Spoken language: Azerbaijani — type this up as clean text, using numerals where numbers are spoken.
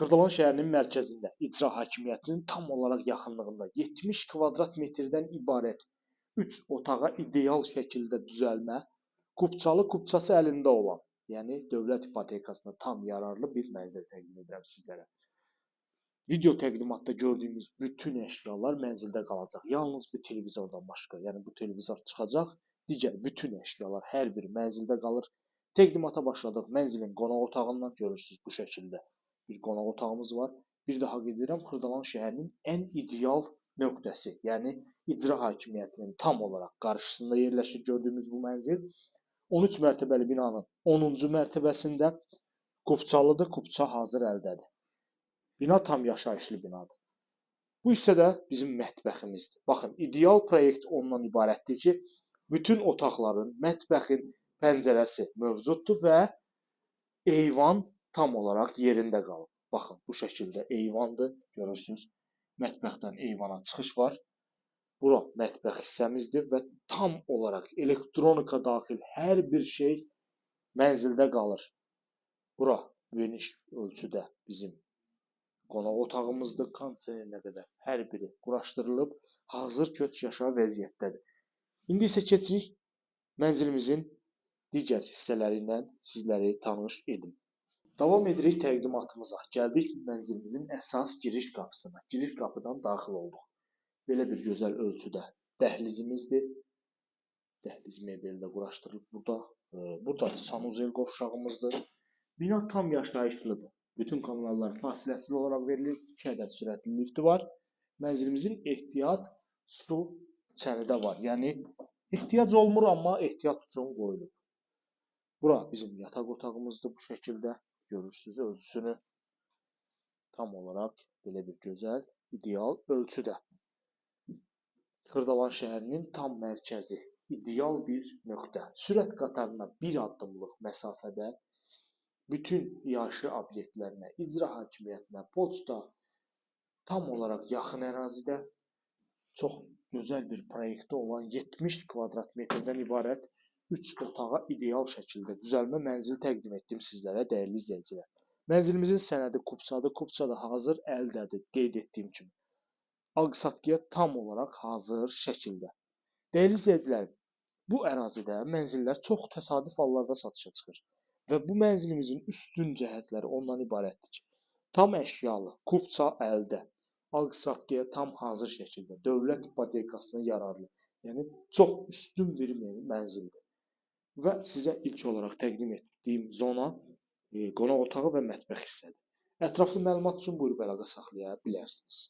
Xırdalan şəhərinin mərkəzində icra hakimiyyətinin tam olaraq yaxınlığında 70 kvadrat metrdən ibarət 3 otağa ideal şəkildə düzəlmə, Qubçalı Qubçası əlində olan, yəni dövlət ipotekasına tam yararlı bir mənzil təqdim edirəm sizlərə. Video təqdimatda gördüyümüz bütün əşyalar mənzildə qalacaq. Yalnız bu televizordan başqa, yəni bu televizor çıxacaq, digər bütün əşyalar hər biri mənzildə qalır. Təqdimata başladıq. Mənzilin qonaq otağından görürsüz bu şəkildə bir qonaq otağımız var. Bir daha qeyd edirəm, Xırdalan şəhərinin ən ideal nöqtəsi, yəni icra hakimiyyətinin tam olaraq qarşısında yerləşir gördüyümüz bu mənzil. 13 mərtəbəli binanın 10-cu mərtəbəsində Qubçalıdır, Qubça hazır əldədir. Bina tam yaşayışlı binadır. Bu hissədə bizim mətbəximizdir. Baxın, ideal proyekt ondan ibarətdir ki, bütün otaqların, mətbəxin pəncərəsi mövcuddur və eyvan tam olaraq yerində qalıb. Baxın, bu şəkildə eyvandır, görürsünüz. Mətbəxdən eyvana çıxış var. Bura mətbəx hissəmizdir və tam olaraq elektronika daxil hər bir şey mənzildə qalır. Bura geniş ölçüdə bizim qonaq otağımızdır, kondisionerinə qədər hər biri quraşdırılıb, hazır köç yaşa vəziyyətdədir. İndi isə keçirik mənzilimizin digər hissələri ilə sizləri tanış edim. Davam edirik təqdimatımıza. Gəldik mənzilimizin əsas giriş qapısına. Giriş qapıdan daxil olduq. Belə bir gözəl ölçüdə dəhlizimizdir. Dəhliz mebeli də quraşdırılıb burada. Burada sanuzel qovşağımızdır. Bina tam yaşayışlıdır. Bütün kanallar fasiləsiz olaraq verilir. 2 ədəd sürətli lifti var. Mənzilimizin ehtiyat su çəni də var. Yəni ehtiyac olmur, amma ehtiyat üçün qoyulub. Bura bizim yataq otağımızdır bu şəkildə. Görürsünüz ölçüsünü. Tam olaraq belə bir gözəl, ideal ölçüdə. Xırdalan şəhərinin tam mərkəzi, ideal bir nöqtə. Sürət qatarına 1 addımlıq məsafədə bütün yaşayış obyektlərinə, icra hakimiyyətinə, poçta tam olaraq yaxın ərazidə çox gözəl bir proyektdə olan 70 kvadrat metrdən ibarət 3 otağa ideal şəkildə düzəlmə mənzil təqdim etdim sizlərə, dəyərli izləyicilər. Mənzilimizin sənədi Qubçadır, Qubça da hazır əldədir, qeyd etdiyim kimi. Alqı-satqıya tam olaraq hazır şəkildə. Dəyərli izləyicilərim, bu ərazidə mənzillər çox təsadüf hallarda satışa çıxır və bu mənzilimizin üstün cəhətləri ondan ibarətdir ki, tam əşyalı, Qubça əldə, alqı-satqıya tam hazır şəkildə, dövlət ipotekasına yararlı, yəni çox üstün bir mənzildir. Və sizə ilk olaraq təqdim etdiyim zona qonaq otağı və mətbəx hissədir. Ətraflı məlumat üçün buyurub əlaqə saxlaya bilərsiniz.